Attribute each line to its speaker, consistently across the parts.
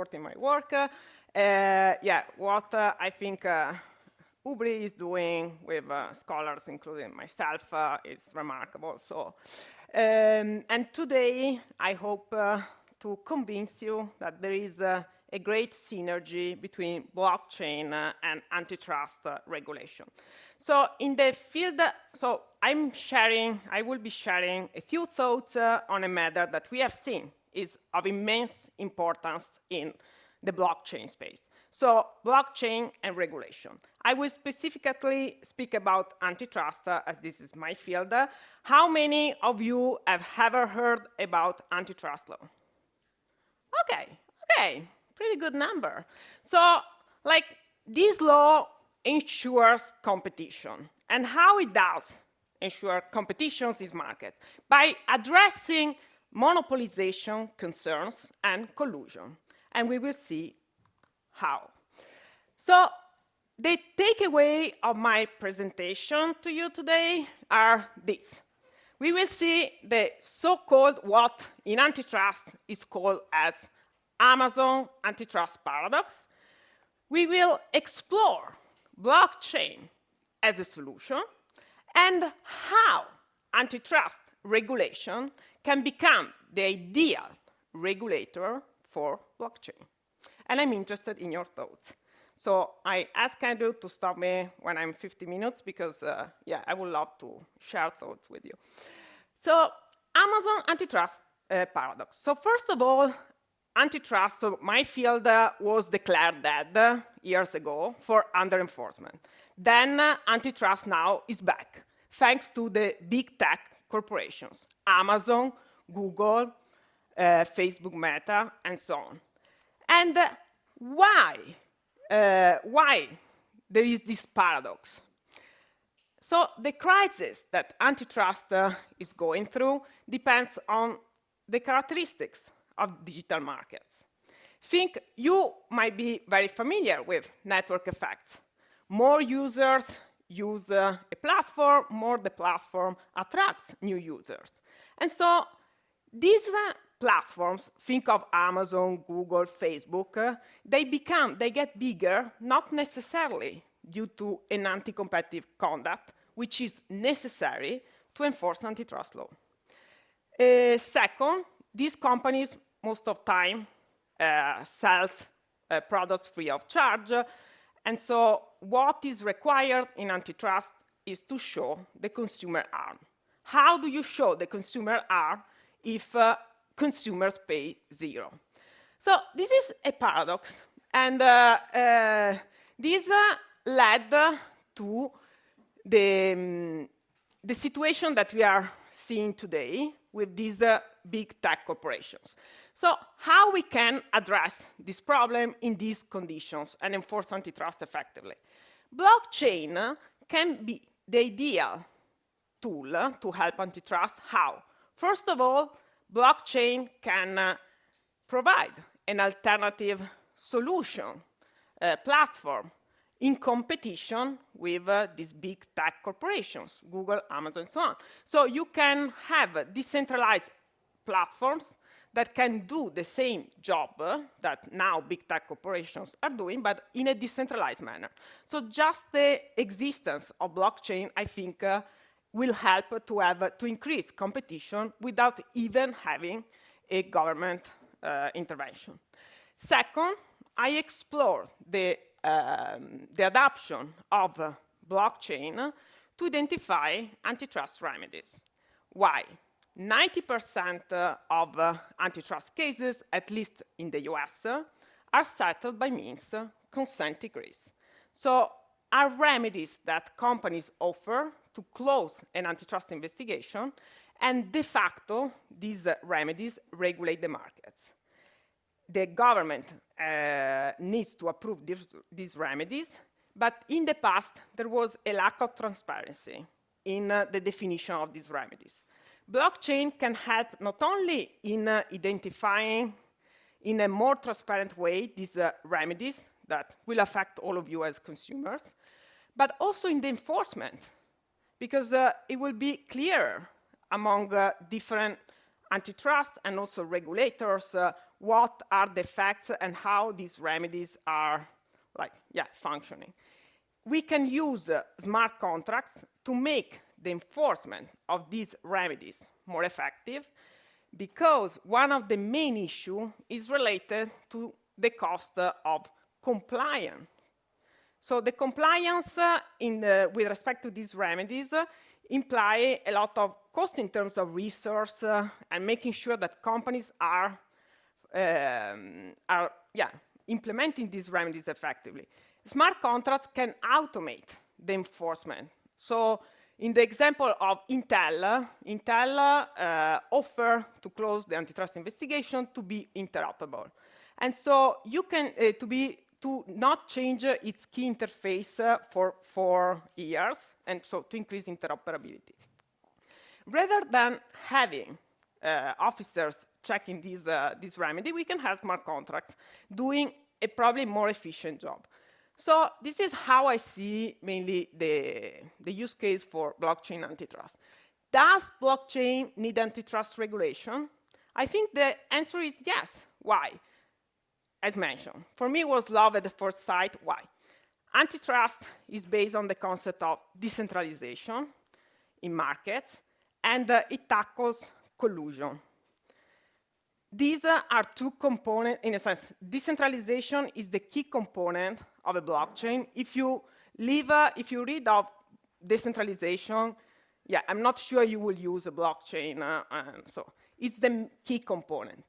Speaker 1: supporting my work. What I think Ubri is doing with scholars, including myself, is remarkable. So, and today I hope to convince you that there is a great synergy between blockchain and antitrust regulation. So in the field, I will be sharing a few thoughts on a matter that we have seen is of immense importance in the blockchain space. So blockchain and regulation. I will specifically speak about antitrust, as this is my field. How many of you have ever heard about antitrust law? Okay, pretty good number. So, like, this law ensures competition. And how it does ensure competition in this market? By addressing monopolization concerns and collusion. And we will see how. So, the takeaway of my presentation to you today are these. We will see the so-called, what in antitrust is called as Amazon antitrust paradox. We will explore blockchain as a solution and how antitrust regulation can become the ideal regulator for blockchain. And I'm interested in your thoughts. So I ask Andrew to stop me when I'm 50 minutes because, I would love to share thoughts with you. So Amazon antitrust paradox. So first of all, antitrust, so my field was declared dead years ago for under-enforcement. Then antitrust now is back, thanks to the big tech corporations, Amazon, Google, Facebook Meta, and so on. And why there is this paradox? So the crisis that antitrust is going through depends on the characteristics of digital markets. Think you might be very familiar with network effects. More users use a platform, more the platform attracts new users. And so these platforms, think of Amazon, Google, Facebook, they get bigger, not necessarily due to an anti-competitive conduct, which is necessary to enforce antitrust law. Second, these companies most of time sells products free of charge. And so what is required in antitrust is to show the consumer harm. How do you show the consumer harm if consumers pay zero? So this is a paradox. And this led to the situation that we are seeing today with these big tech corporations. So how we can address this problem in these conditions and enforce antitrust effectively? Blockchain can be the ideal tool to help antitrust. How? First of all, blockchain can provide an alternative solution platform in competition with these big tech corporations, Google, Amazon, and so on. So you can have decentralized platforms that can do the same job that now big tech corporations are doing, but in a decentralized manner. So just the existence of blockchain, I think, will help to increase competition without even having a government intervention. Second, I explored the adoption of blockchain to identify antitrust remedies. Why? 90% of antitrust cases, at least in the US, are settled by means consent decrees. So are remedies that companies offer to close an antitrust investigation, and de facto, these remedies regulate the markets. The government needs to approve these remedies, but in the past, there was a lack of transparency in the definition of these remedies. Blockchain can help not only in identifying in a more transparent way these remedies that will affect all of you as consumers, but also in the enforcement, because it will be clearer among different antitrust and also regulators what are the effects and how these remedies are functioning. We can use smart contracts to make the enforcement of these remedies more effective, because one of the main issues is related to the cost of compliance. So the compliance with respect to these remedies imply a lot of cost in terms of resource and making sure that companies are implementing these remedies effectively. Smart contracts can automate the enforcement. So in the example of Intel offer to close the antitrust investigation to be interoperable. And so you can, to not change its key interface for 4 years, and so to increase interoperability. Rather than having officers checking this remedy, we can have smart contracts doing a probably more efficient job. So this is how I see mainly the use case for blockchain antitrust. Does blockchain need antitrust regulation? I think the answer is yes. Why? As mentioned, for me it was love at the first sight. Why? Antitrust is based on the concept of decentralization in markets, and it tackles collusion. These are 2 components, in a sense. Decentralization is the key component of a blockchain. If you read of decentralization, I'm not sure you will use a blockchain. So it's the key component.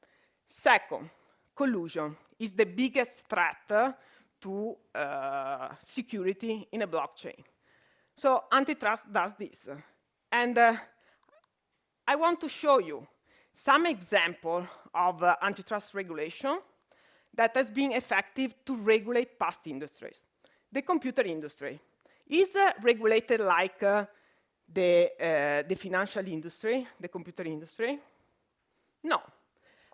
Speaker 1: Second, collusion is the biggest threat to security in a blockchain. So antitrust does this. And I want to show you some example of antitrust regulation that has been effective to regulate past industries. The computer industry is regulated like the financial industry, the computer industry? No,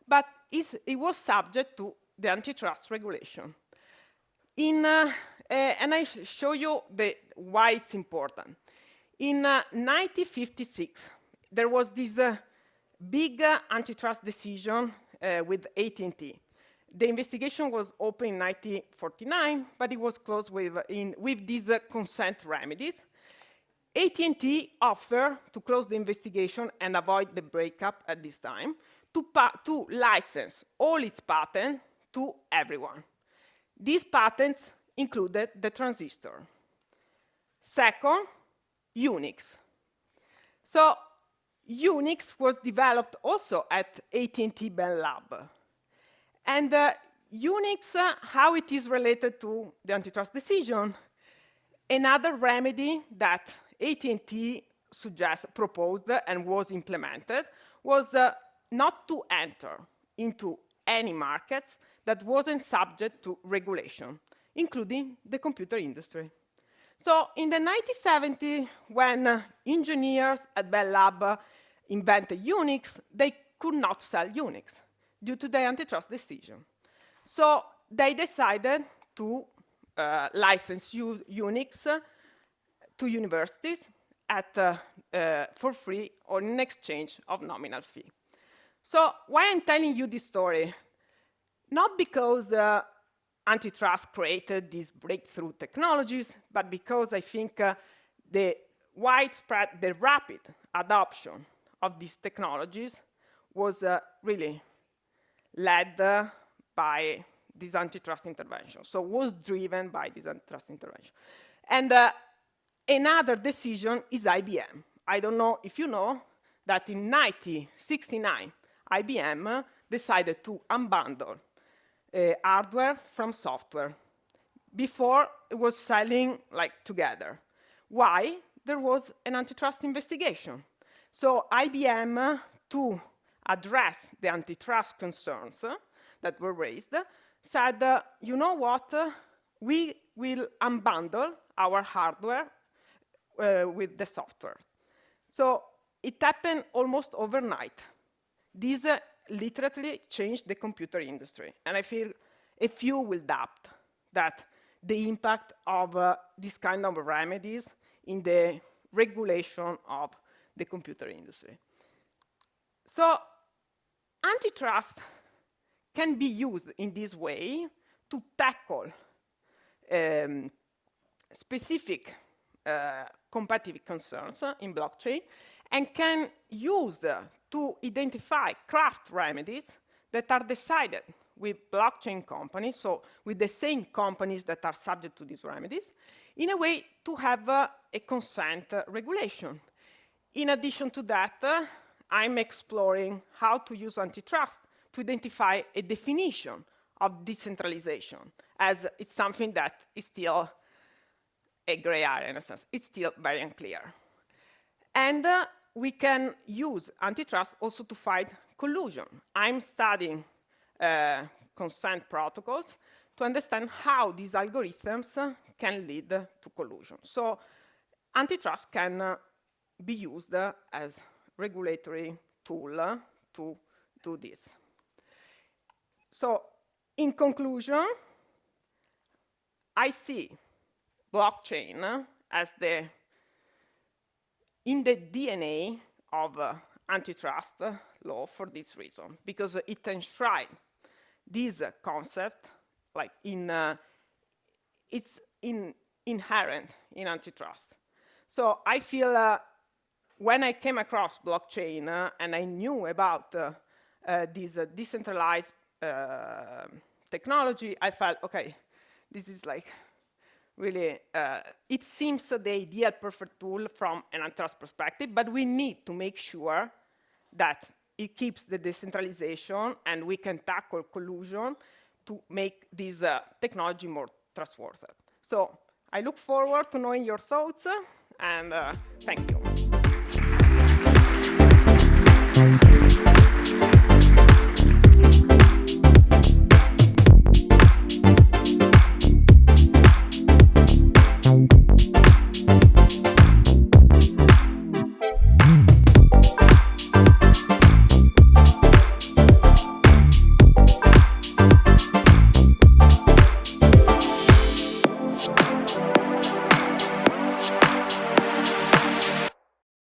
Speaker 1: but it was subject to the antitrust regulation. And I show you why it's important. In 1956, there was this big antitrust decision with AT&T. The investigation was open in 1949, but it was closed with these consent remedies. AT&T offered to close the investigation and avoid the breakup at this time to license all its patents to everyone. These patents included the transistor. Second, Unix. So Unix was developed also at AT&T Bell Lab. And Unix, how it is related to the antitrust decision, another remedy that AT&T proposed and was implemented was not to enter into any markets that wasn't subject to regulation, including the computer industry. So in the 1970s, when engineers at Bell Lab invented Unix, they could not sell Unix due to the antitrust decision. So they decided to license Unix to universities for free or in exchange of nominal fee. So why I'm telling you this story? Not because antitrust created these breakthrough technologies, but because I think the rapid adoption of these technologies was really led by this antitrust intervention. So was driven by this antitrust intervention. And another decision is IBM. I don't know if you know that in 1969, IBM decided to unbundle hardware from software. Before, it was selling together. Why? There was an antitrust investigation. So IBM, to address the antitrust concerns that were raised, said, you know what? We will unbundle our hardware with the software. So it happened almost overnight. This literally changed the computer industry. And I feel a few will doubt that the impact of this kind of remedies in the regulation of the computer industry. So antitrust can be used in this way to tackle specific competitive concerns in blockchain, and can use to identify craft remedies that are decided with blockchain companies, so with the same companies that are subject to these remedies, in a way to have a consent regulation. In addition to that, I'm exploring how to use antitrust to identify a definition of decentralization, as it's something that is still a gray area in a sense. It's still very unclear. And we can use antitrust also to fight collusion. I'm studying consent protocols to understand how these algorithms can lead to collusion. So antitrust can be used as regulatory tool to do this. So in conclusion, I see blockchain as in the DNA of antitrust law for this reason, because it enshrines this concept, like it's inherent in antitrust. So I feel when I came across blockchain and I knew about this decentralized technology, I felt, okay, this is like really, it seems the ideal perfect tool from an antitrust perspective, but we need to make sure that it keeps the decentralization and we can tackle collusion to make this technology more trustworthy. So I look forward to knowing your thoughts, and thank you.